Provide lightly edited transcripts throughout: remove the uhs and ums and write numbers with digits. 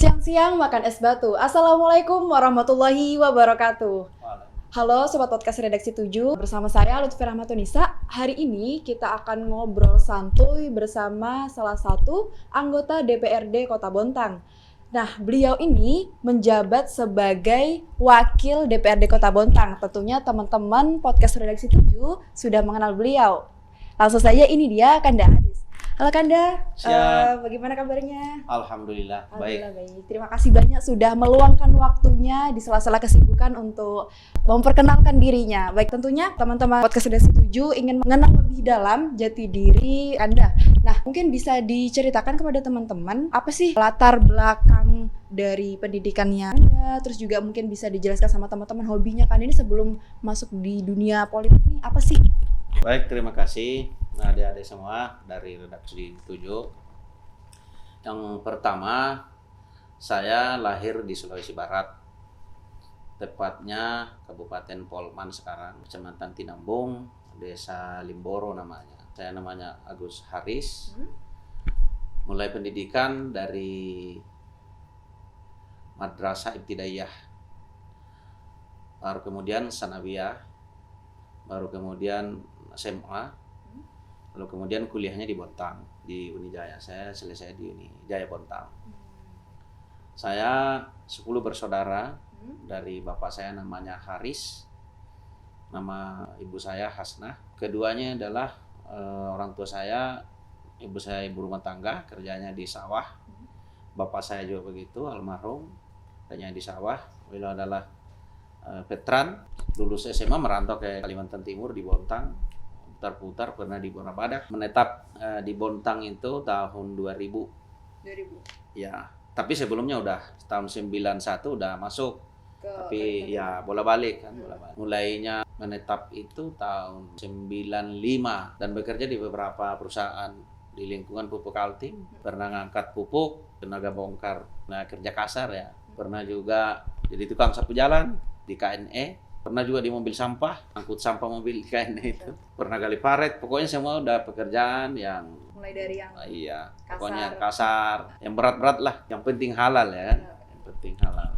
Siang-siang makan es batu. Assalamualaikum warahmatullahi wabarakatuh. Halo Sobat Podcast Redaksi 7, bersama saya Lutfi Rahmatunisa. Hari ini kita akan ngobrol santuy bersama salah satu anggota DPRD Kota Bontang. Nah, beliau ini menjabat sebagai wakil DPRD Kota Bontang. Tentunya teman-teman Podcast Redaksi 7 sudah mengenal beliau. Langsung saja, ini dia Kanda Aris. Halo Kanda, bagaimana kabarnya? Alhamdulillah, baik. Terima kasih banyak sudah meluangkan waktunya di sela-sela kesibukan untuk memperkenalkan dirinya. Baik, tentunya teman-teman Podcast Redaksi 7 ingin mengenal lebih dalam jati diri Kanda. Nah, mungkin bisa diceritakan kepada teman-teman apa sih latar belakang dari pendidikannya Kanda, terus juga mungkin bisa dijelaskan sama teman-teman hobinya Kanda ini sebelum masuk di dunia politik ini apa sih? Baik, terima kasih adik-adik semua dari Redaksi 7. Yang pertama, saya lahir di Sulawesi Barat, tepatnya Kabupaten Polman sekarang, Kecamatan Tinambung, Desa Limboro namanya. Saya namanya Agus Haris. Mulai pendidikan dari Madrasah Ibtidaiyah, baru kemudian Sanawiyah, baru kemudian SMA, lalu kemudian kuliahnya di Bontang, di Unijaya. Saya selesai di Unijaya Bontang. Saya 10 bersaudara, dari bapak saya namanya Haris, nama ibu saya Hasnah. Keduanya adalah orang tua saya, ibu saya ibu rumah tangga, kerjanya di sawah. Bapak saya juga begitu, almarhum, kerjanya di sawah. Beliau adalah veteran, lulus SMA merantau ke Kalimantan Timur di Bontang, putar-putar pernah di Bonabadak, menetap di Bontang itu tahun 2000. Ya, tapi sebelumnya udah tahun 91 udah masuk. Tapi ya bola-balik kan, bola-balik. Mulainya menetap itu tahun 95 dan bekerja di beberapa perusahaan di lingkungan pupuk Kaltim. Pernah ngangkat pupuk, tenaga bongkar, nah kerja kasar ya. Pernah juga jadi tukang sapu jalan di KNE. Pernah juga di mobil sampah, angkut sampah mobil di KNE itu. Pernah gali paret, pokoknya semua udah pekerjaan yang Mulai dari yang kasar. Pokoknya yang kasar, yang berat-berat lah, yang penting halal ya kan. Yang penting halal.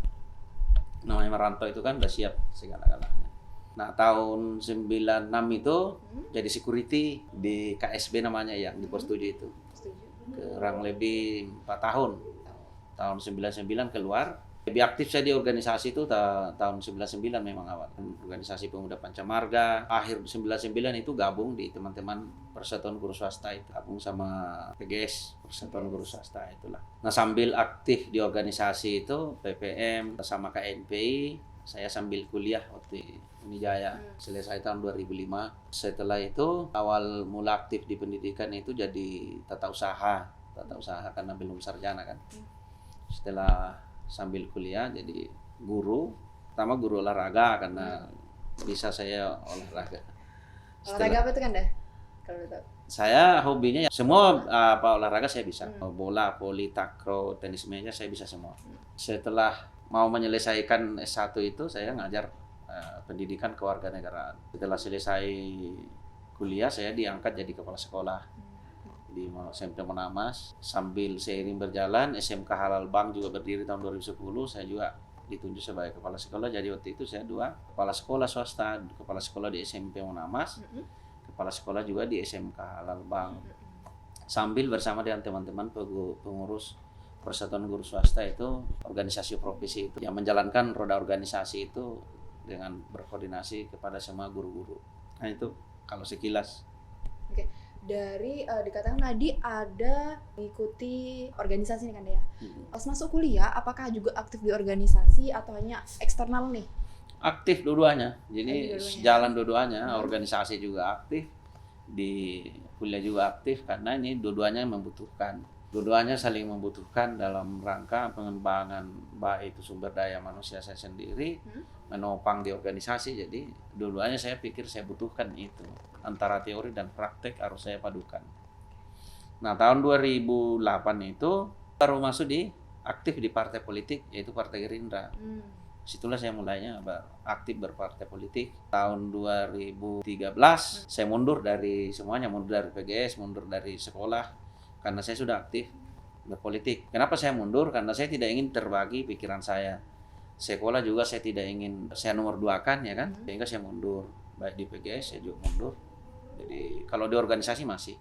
Namanya merantau itu kan udah siap segala-galanya. Nah, tahun 96 itu jadi security di KSB namanya yang di Pos 7 itu. Kurang lebih 4 tahun. Tahun 99 keluar. Lebih aktif saya di organisasi itu tahun 99 memang awal. Organisasi Pemuda Pancamarga. Akhir 99 itu gabung di teman-teman Persatuan Guru Swasta itu. Gabung sama PGS, Persatuan Guru Swasta itulah. Nah, sambil aktif di organisasi itu, PPM sama KNPI, saya sambil kuliah waktu Unijaya. Selesai tahun 2005. Setelah itu, awal mula aktif di pendidikan itu jadi tata usaha. Tata usaha karena belum sarjana kan. Setelah sambil kuliah jadi guru, pertama guru olahraga karena bisa saya olahraga. Olahraga apa tuh Kanda? Kalau tahu. Saya hobinya ya semua apa olahraga saya bisa. Bola, voli, takraw, tenis meja saya bisa semua. Setelah mau menyelesaikan S1 itu saya ngajar pendidikan kewarganegaraan. Setelah selesai kuliah saya diangkat jadi kepala sekolah di SMP Monamas. Sambil seiring berjalan SMK Halal Bank juga berdiri tahun 2010, saya juga ditunjuk sebagai kepala sekolah. Jadi waktu itu saya 2 kepala sekolah swasta, kepala sekolah di SMP Monamas, kepala sekolah juga di SMK Halal Bank. Sambil bersama dengan teman-teman pengurus Persatuan Guru Swasta itu, organisasi profesi itu yang menjalankan roda organisasi itu dengan berkoordinasi kepada semua guru-guru. Nah itu kalau sekilas. Oke. Dari dikatakan tadi ada mengikuti organisasi nih kan ya. Pas masuk kuliah, apakah juga aktif di organisasi atau hanya eksternal nih? Aktif dua-duanya, jadi jalan dua-duanya. Organisasi juga aktif, di kuliah juga aktif karena ini dua-duanya membutuhkan. Dua-duanya saling membutuhkan dalam rangka pengembangan baik itu sumber daya manusia saya sendiri, menopang di organisasi. Jadi dua-duanya saya pikir saya butuhkan itu. Antara teori dan praktek harus saya padukan. Nah, tahun 2008 itu baru masuk aktif di partai politik, yaitu Partai Gerindra. Situlah saya mulainya aktif berpartai politik. Tahun 2013 saya mundur dari semuanya, mundur dari PGS, mundur dari sekolah karena saya sudah aktif berpolitik. Kenapa saya mundur? Karena saya tidak ingin terbagi pikiran saya. Sekolah juga saya tidak ingin saya nomor 2-kan ya kan, sehingga saya mundur. Baik di PGS saya juga mundur. Jadi kalau di organisasi masih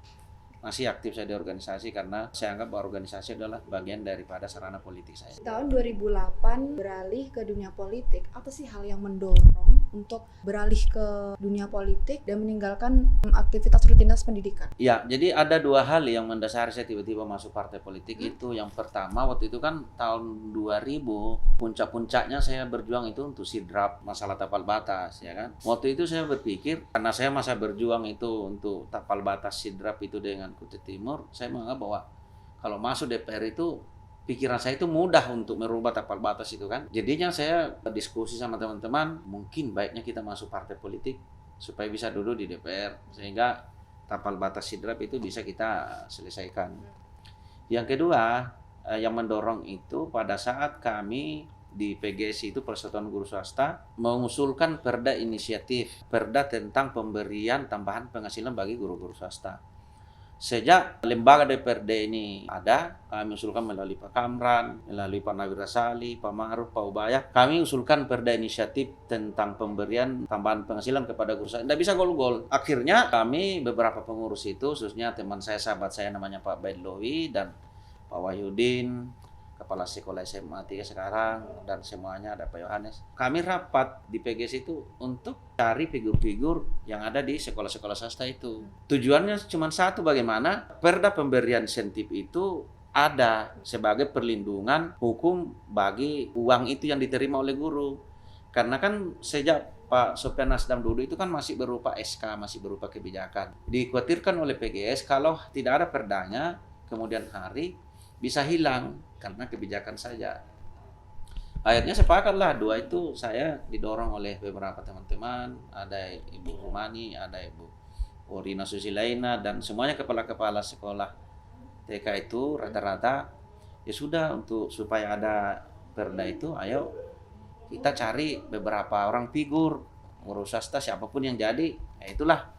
aktif saya di organisasi karena saya anggap bahwa organisasi adalah bagian daripada sarana politik saya. Tahun 2008 beralih ke dunia politik. Apa sih hal yang mendorong untuk beralih ke dunia politik dan meninggalkan aktivitas rutinitas pendidikan? Ya, jadi ada 2 hal yang mendasari saya tiba-tiba masuk partai politik. Itu yang pertama, waktu itu kan tahun 2000, puncak-puncaknya saya berjuang itu untuk sidrap masalah tapal batas, ya kan. Waktu itu saya berpikir, karena saya masa berjuang itu untuk tapal batas sidrap itu dengan Kutai Timur, saya menganggap bahwa kalau masuk DPR itu pikiran saya itu mudah untuk merubah tapal batas itu kan. Jadinya saya berdiskusi sama teman-teman, mungkin baiknya kita masuk partai politik supaya bisa duduk di DPR sehingga tapal batas sidrap itu bisa kita selesaikan. Yang kedua, yang mendorong itu pada saat kami di PGS itu Persatuan Guru Swasta mengusulkan perda inisiatif, perda tentang pemberian tambahan penghasilan bagi guru-guru swasta. Sejak lembaga DPRD ini ada, kami usulkan melalui Pak Kamran, melalui Pak Nawir Rasali, Pak Ma'ruf, Pak Ubaya, kami usulkan perda inisiatif tentang pemberian tambahan penghasilan kepada guru. Tidak bisa gol-gol. Akhirnya kami beberapa pengurus itu, khususnya teman saya, sahabat saya namanya Pak Baidlowi dan Pak Wahyudin, Kepala Sekolah SMA 3 sekarang, dan semuanya ada Pak Yohanes. Kami rapat di PGS itu untuk cari figur-figur yang ada di sekolah-sekolah swasta itu. Tujuannya cuma satu, bagaimana perda pemberian insentif itu ada sebagai perlindungan hukum bagi uang itu yang diterima oleh guru. Karena kan sejak Pak Sopyan Nasdam dulu itu kan masih berupa SK, masih berupa kebijakan. Dikhawatirkan oleh PGS kalau tidak ada perdanya, kemudian hari bisa hilang karena kebijakan saja. Akhirnya sepakatlah 2 itu, saya didorong oleh beberapa teman-teman, ada Ibu Rumani, ada Ibu Orina Susilaina, dan semuanya kepala-kepala sekolah TK itu rata-rata ya sudah, untuk supaya ada perda itu, ayo kita cari beberapa orang figur guru swasta siapapun yang jadi, ya itulah,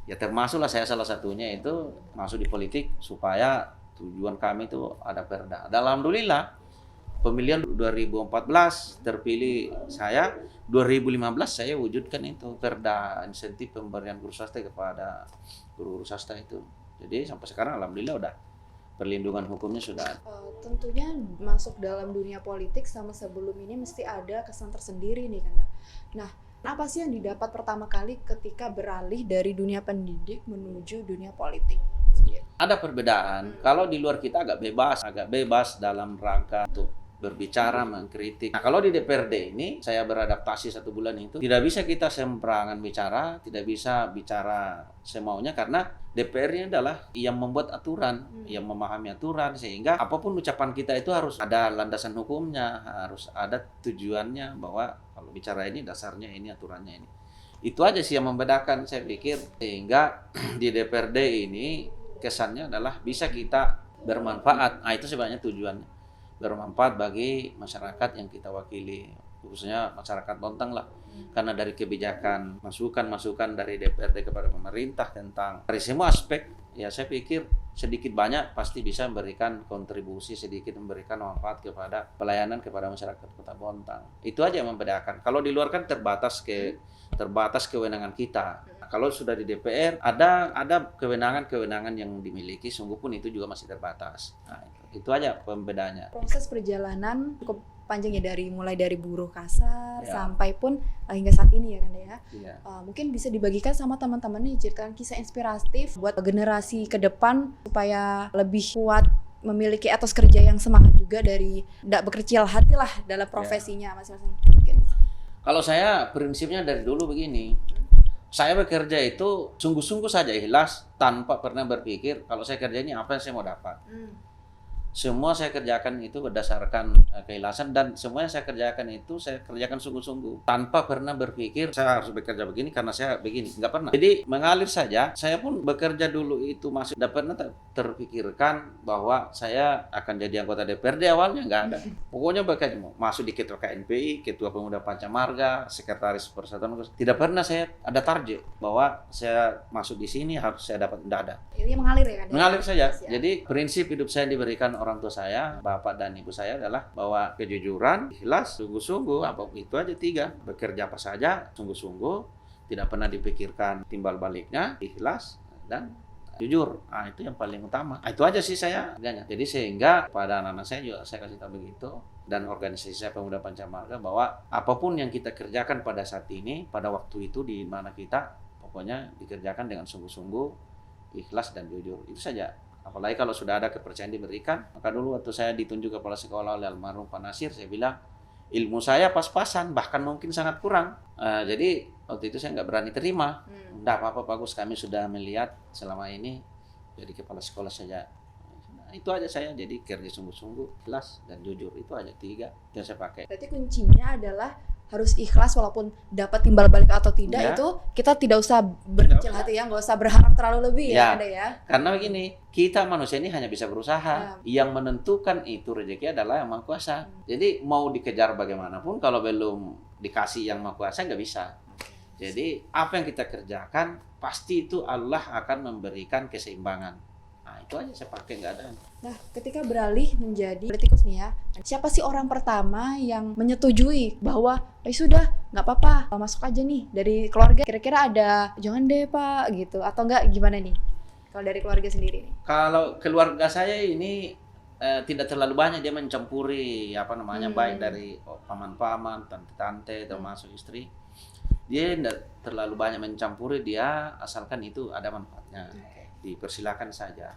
ya termasuklah saya salah satunya itu masuk di politik supaya tujuan kami itu ada perda. Dan alhamdulillah pemilihan 2014 terpilih saya, 2015 saya wujudkan itu perda insentif pemberian guru swasta kepada guru-guru swasta itu. Jadi sampai sekarang alhamdulillah udah perlindungan hukumnya sudah ada. Tentunya masuk dalam dunia politik sama sebelum ini mesti ada kesan tersendiri nih kan. Nah, apa sih yang didapat pertama kali ketika beralih dari dunia pendidik menuju dunia politik? Ada perbedaan. Kalau di luar kita agak bebas dalam rangka untuk berbicara, mengkritik. Nah, kalau di DPRD ini saya beradaptasi 1 bulan itu tidak bisa kita sembarangan bicara, tidak bisa bicara semaunya karena DPR ini adalah yang membuat aturan, yang memahami aturan, sehingga apapun ucapan kita itu harus ada landasan hukumnya, harus ada tujuannya bahwa kalau bicara ini dasarnya ini, aturannya ini. Itu aja sih yang membedakan saya pikir, sehingga di DPRD ini kesannya adalah bisa kita bermanfaat. Nah, itu sebenarnya tujuannya, bermanfaat bagi masyarakat yang kita wakili, khususnya masyarakat Bontang lah. Karena dari kebijakan, masukan dari DPRD kepada pemerintah tentang dari semua aspek, ya saya pikir sedikit banyak pasti bisa memberikan kontribusi, sedikit memberikan manfaat kepada pelayanan kepada masyarakat Kota Bontang. Itu aja yang membedakan. Kalau di luar kan terbatas kewenangan kita. Kalau sudah di DPR ada kewenangan yang dimiliki, sungguh pun itu juga masih terbatas. Nah, itu aja pembedanya. Proses perjalanan cukup panjang ya, mulai dari buruh kasar sampai pun hingga saat ini ya kan ya. Mungkin bisa dibagikan sama teman-teman nih, ceritakan kisah inspiratif buat generasi ke depan supaya lebih kuat memiliki etos kerja yang semangat juga, dari tidak berkecil hati lah dalam profesinya masing-masing. Mungkin. Kalau saya prinsipnya dari dulu begini, saya bekerja itu sungguh-sungguh saja, ikhlas, tanpa pernah berpikir kalau saya kerja ini apa yang saya mau dapat. Semua saya kerjakan itu berdasarkan keikhlasan, dan semua yang saya kerjakan itu saya kerjakan sungguh-sungguh tanpa pernah berpikir saya harus bekerja begini karena saya begini, nggak pernah. Jadi mengalir saja. Saya pun bekerja dulu itu masih tidak pernah terpikirkan bahwa saya akan jadi anggota DPRD, awalnya nggak ada. Pokoknya bekerja masuk di Ketua KNPI, Ketua Pemuda Pancamarga, Sekretaris Persatuan, tidak pernah saya ada target bahwa saya masuk di sini harus saya dapat, tidak ada. Ini mengalir ya kan? Mengalir saja. Jadi prinsip hidup saya diberikan orang tua saya, bapak dan ibu saya adalah bahwa kejujuran, ikhlas, sungguh-sungguh, apapun itu aja 3. Bekerja apa saja, sungguh-sungguh, tidak pernah dipikirkan timbal baliknya, ikhlas, dan jujur. Itu yang paling utama. Itu aja sih saya. Jadi sehingga pada anak-anak saya juga saya kasih tahu begitu, dan organisasi saya Pemuda Pancamarga, bahwa apapun yang kita kerjakan pada saat ini, pada waktu itu di mana kita, pokoknya dikerjakan dengan sungguh-sungguh, ikhlas dan jujur. Itu saja. Apalagi kalau sudah ada kepercayaan diberikan. Maka dulu waktu saya ditunjuk kepala sekolah oleh almarhum Pak Nasir, saya bilang ilmu saya pas-pasan, bahkan mungkin sangat kurang. Jadi waktu itu saya nggak berani terima. Nggak apa-apa, bagus, kami sudah melihat selama ini jadi kepala sekolah saja. Nah, itu aja saya, jadi kerja sungguh-sungguh, ikhlas dan jujur. Itu aja 3 yang saya pakai. Berarti kuncinya adalah harus ikhlas walaupun dapat timbal balik atau tidak, Ya. itu kita tidak usah berkecil hati ya, nggak usah berharap terlalu lebih Ya. ada ya. Karena begini, kita manusia ini hanya bisa berusaha. Yang menentukan itu rezeki adalah Yang Maha Kuasa. Jadi mau dikejar bagaimanapun, kalau belum dikasih Yang Maha Kuasa nggak bisa. Jadi apa yang kita kerjakan pasti itu Allah akan memberikan keseimbangan. Nah, itu aja saya pakai, nggak ada. Nah, ketika beralih menjadi politikus nih ya, siapa sih orang pertama yang menyetujui bahwa sudah nggak apa-apa, masuk aja nih dari keluarga? Kira-kira ada jangan deh Pak gitu, atau enggak gimana nih? Kalau dari keluarga sendiri nih? Kalau keluarga saya ini tidak terlalu banyak dia mencampuri baik dari paman-paman, tante-tante, termasuk istri. Dia tidak terlalu banyak mencampuri, dia asalkan itu ada manfaatnya. Dipersilakan saja.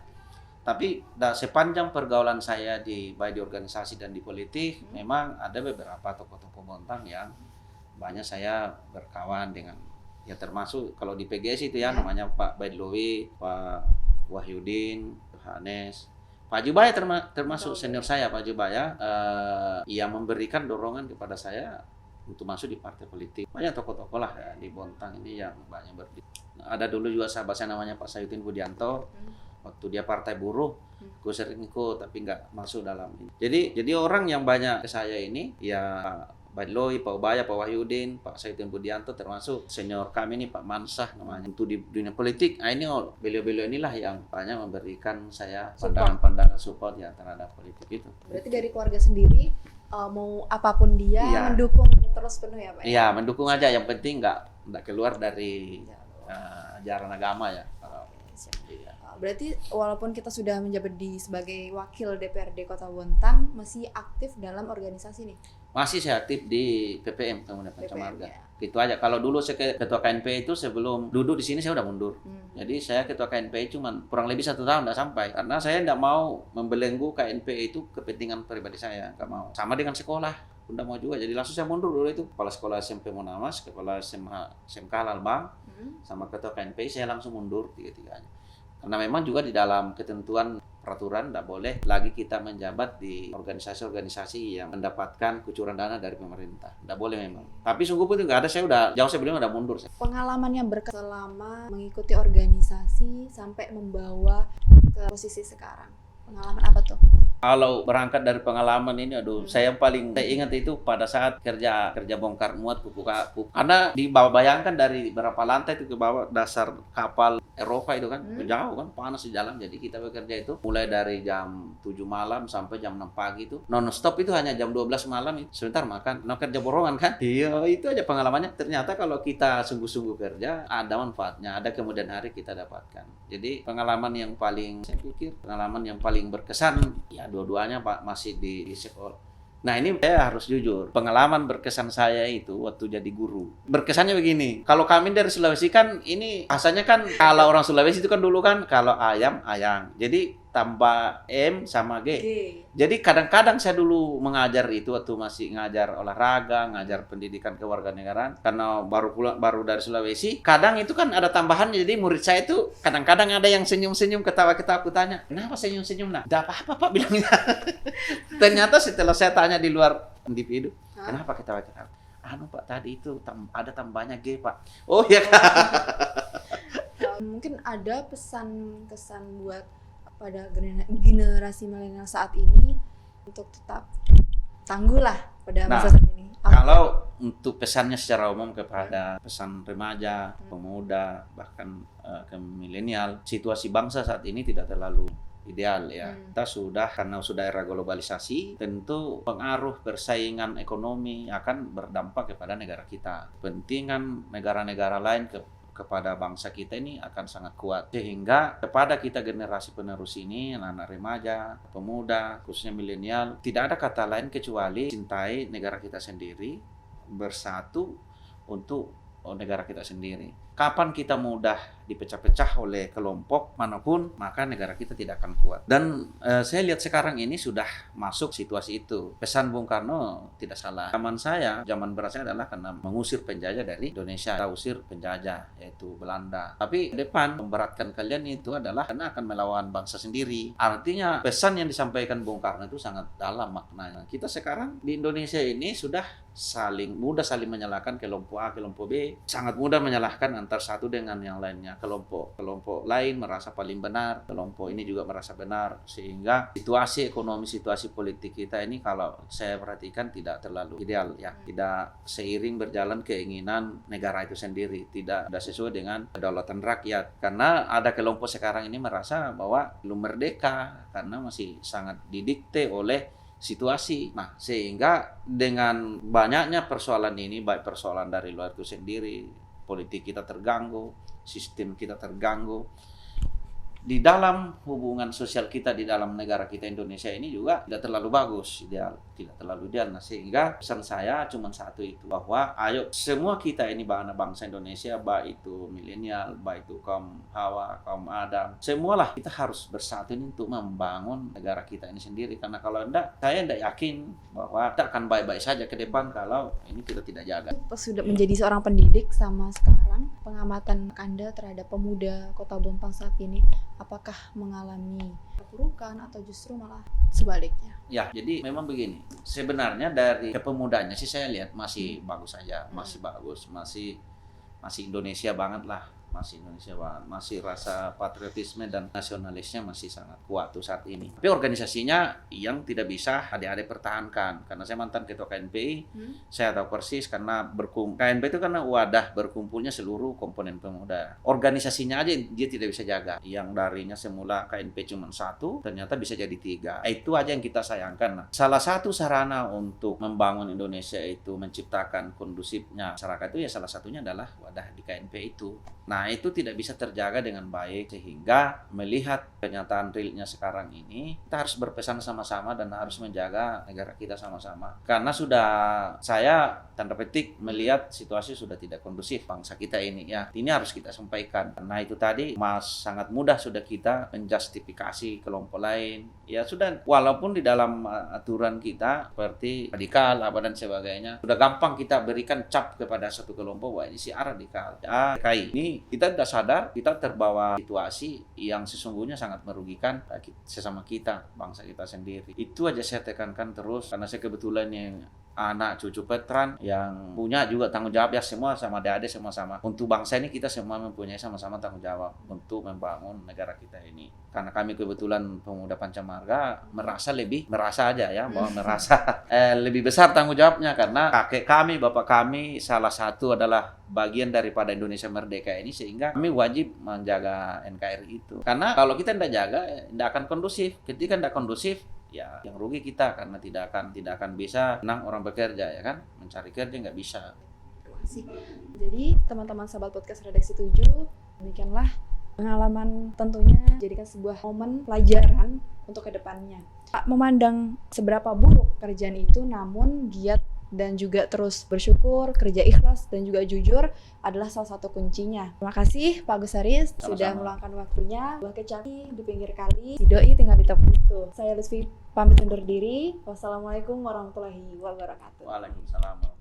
Tapi sepanjang pergaulan saya baik di organisasi dan di politik, memang ada beberapa tokoh-tokoh Bontang yang banyak saya berkawan dengan, ya termasuk kalau di PGS itu ya namanya Pak Baidlowi, Pak Wahyudin, Yohanes, Pak Jubaya termasuk senior saya, Pak Jubaya, yang memberikan dorongan kepada saya untuk masuk di partai politik. Banyak tokoh-tokoh lah ya, di Bontang ini yang banyak ada dulu juga sahabat saya namanya Pak Sayutin Budianto. Waktu dia partai buruh, gue sering ikut tapi nggak masuk dalam ini. Jadi orang yang banyak ke saya ini ya Pak Baidlowi, Pak Ubaya, Pak Wahyudin, Pak Sayutin Budianto, termasuk senior kami ini Pak Mansah namanya. Untuk di dunia politik, ini beliau-beliau inilah yang banyak memberikan saya pandangan-pandangan support ya terhadap politik itu. Berarti dari keluarga sendiri mau apapun dia mendukung terus penuh ya Pak? Iya, mendukung aja. Yang penting nggak keluar dari ajaran agama ya. Berarti walaupun kita sudah menjabat sebagai wakil DPRD Kota Bontang, masih aktif dalam organisasi nih? Masih saya aktif di PPM Pemuda Pancamarga. Gitu aja. Kalau dulu saya ketua KNP itu sebelum duduk di sini saya udah mundur. Jadi saya ketua KNP cuma kurang lebih 1 tahun nggak sampai. Karena saya nggak mau membelenggu KNP itu kepentingan pribadi saya, nggak mau. Sama dengan sekolah, nggak mau juga. Jadi langsung saya mundur dulu itu. Kepala sekolah SMP Monamas, kepala SMK Lalbang, sama ketua KNP saya langsung mundur 3-3-nya. Karena memang juga di dalam ketentuan peraturan tidak boleh lagi kita menjabat di organisasi-organisasi yang mendapatkan kucuran dana dari pemerintah. Tidak boleh memang. Tapi sungguh pun nggak ada, saya udah jauh sebelumnya udah mundur. Pengalaman yang berkesan selama mengikuti organisasi sampai membawa ke posisi sekarang. Pengalaman apa tuh? Kalau berangkat dari pengalaman ini, saya ingat itu pada saat kerja bongkar muat pupuk. Karena bayangkan dari berapa lantai itu ke bawah dasar kapal Eropa itu kan, jauh kan, panas di jalan. Jadi kita bekerja itu mulai dari jam 7 malam sampai jam 6 pagi itu. Non-stop itu hanya jam 12 malam itu. Sebentar makan, kerja borongan kan. Iya, itu aja pengalamannya. Ternyata kalau kita sungguh-sungguh kerja, ada manfaatnya, ada kemudian hari kita dapatkan. Jadi pengalaman yang paling, saya pikir, pengalaman yang paling berkesan, ya dua-duanya Pak masih di sekolah. Nah ini saya harus jujur, pengalaman berkesan saya itu waktu jadi guru. Berkesannya begini, kalau kami dari Sulawesi kan ini bahasanya kan, kalau orang Sulawesi itu kan dulu kan kalau ayam, ayang. Jadi tambah M sama G. Jadi kadang-kadang saya dulu mengajar itu waktu masih ngajar olahraga, ngajar pendidikan kewarganegaraan. Karena baru dari Sulawesi, kadang itu kan ada tambahannya. Jadi murid saya itu kadang-kadang ada yang senyum-senyum, ketawa-ketawa. Aku tanya, kenapa senyum-senyum? Nah, tidak apa-apa Pak bilangnya. Ternyata setelah saya tanya di luar individu, kenapa ketawa-ketawa? Pak tadi itu ada tambahnya G Pak. Oh iya Kak. Mungkin ada pesan-kesan buat pada generasi milenial saat ini untuk tetap tangguh lah pada masa saat ini. Kalau untuk pesannya secara umum kepada pesan remaja, pemuda, bahkan ke milenial, situasi bangsa saat ini tidak terlalu ideal ya. Kita karena sudah era globalisasi, tentu pengaruh persaingan ekonomi akan berdampak kepada negara kita. Kepentingan negara-negara lain kepada bangsa kita ini akan sangat kuat. Sehingga kepada kita generasi penerus ini, anak-anak remaja, pemuda, khususnya milenial, tidak ada kata lain kecuali cintai negara kita sendiri, bersatu untuk negara kita sendiri. Kapan kita mudah dipecah-pecah oleh kelompok manapun, maka negara kita tidak akan kuat. Dan saya lihat sekarang ini sudah masuk situasi itu. Pesan Bung Karno tidak salah. Zaman berat saya adalah karena mengusir penjajah dari Indonesia. Kita usir penjajah, yaitu Belanda. Tapi depan memberatkan kalian itu adalah karena akan melawan bangsa sendiri. Artinya pesan yang disampaikan Bung Karno itu sangat dalam maknanya. Kita sekarang di Indonesia ini sudah mudah saling menyalahkan kelompok A, kelompok B. Sangat mudah menyalahkan antar satu dengan yang lainnya. Kelompok lain merasa paling benar, kelompok ini juga merasa benar, sehingga situasi ekonomi, situasi politik kita ini kalau saya perhatikan tidak terlalu ideal ya, tidak seiring berjalan keinginan negara itu sendiri, tidak sesuai dengan kedaulatan rakyat. Karena ada kelompok sekarang ini merasa bahwa belum merdeka karena masih sangat didikte oleh situasi. Nah, sehingga dengan banyaknya persoalan ini, baik persoalan dari luar itu sendiri, politik kita terganggu, sistem kita terganggu, di dalam hubungan sosial kita di dalam negara kita Indonesia ini juga tidak terlalu bagus, tidak terlalu ideal. Nah, sehingga pesan saya cuma satu itu, bahwa ayo semua kita ini bangsa Indonesia, baik itu milenial, baik itu kaum Hawa, kaum Adam, semualah kita harus bersatu ini untuk membangun negara kita ini sendiri. Karena kalau enggak, saya tidak yakin bahwa kita akan baik-baik saja ke depan kalau ini kita tidak jaga. Sudah menjadi seorang pendidik sama sekarang, pengamatan Anda terhadap pemuda Kota Bontang saat ini, apakah mengalami keburukan atau justru malah sebaliknya? Ya, jadi memang begini. Sebenarnya dari kepemudanya sih saya lihat masih bagus saja, masih bagus, masih Indonesia banget lah. Masih rasa patriotisme dan nasionalisnya masih sangat kuat tuh saat ini. Tapi organisasinya yang tidak bisa adik-adik pertahankan, karena saya mantan ketua KNPI, saya tahu persis karena KNPI itu karena wadah berkumpulnya seluruh komponen pemuda. Organisasinya aja dia tidak bisa jaga. Yang darinya semula KNPI cuma 1, ternyata bisa jadi 3. Itu aja yang kita sayangkan. Nah, salah satu sarana untuk membangun Indonesia itu, menciptakan kondusifnya masyarakat itu ya salah satunya adalah wadah di KNPI itu. Nah, itu tidak bisa terjaga dengan baik, sehingga melihat kenyataan realnya sekarang ini, kita harus berpesan sama-sama dan harus menjaga negara kita sama-sama. Karena saya tanda petik melihat situasi sudah tidak kondusif bangsa kita ini ya. Ini harus kita sampaikan. Nah, itu tadi sangat mudah sudah kita menjustifikasi kelompok lain. Ya sudah, walaupun di dalam aturan kita seperti radikal apa dan sebagainya, sudah gampang kita berikan cap kepada satu kelompok, wah ini si radikal. Ya, ini kita tidak sadar, kita terbawa situasi yang sesungguhnya sangat merugikan sesama kita, bangsa kita sendiri. Itu aja saya tekankan terus, karena saya kebetulan yang anak cucu Petran yang punya juga tanggung jawab ya, semua sama adik-adik sama-sama. Untuk bangsa ini kita semua mempunyai sama-sama tanggung jawab untuk membangun negara kita ini. Karena kami kebetulan pemuda Pancamarga merasa aja ya, bahwa merasa lebih besar tanggung jawabnya, karena kakek kami, bapak kami salah satu adalah bagian daripada Indonesia merdeka ini, sehingga kami wajib menjaga NKRI itu. Karena kalau kita tidak jaga, tidak akan kondusif. Ketika tidak kondusif, ya yang rugi kita, karena tidak akan bisa senang orang bekerja ya kan, mencari kerja nggak bisa. Terima kasih. Jadi teman-teman sahabat podcast Redaksi 7, demikianlah pengalaman, tentunya jadikan sebuah momen pelajaran untuk kedepannya. Memandang seberapa buruk kerjaan itu, namun giat dan juga terus bersyukur, kerja ikhlas dan juga jujur adalah salah satu kuncinya. Terima kasih Pak Agus Haris sudah meluangkan waktunya. Buah kecaki di pinggir kali, si doi tinggal ditepuk itu. Saya Lutfi pamit undur diri. Wassalamualaikum warahmatullahi wabarakatuh. Waalaikumsalam.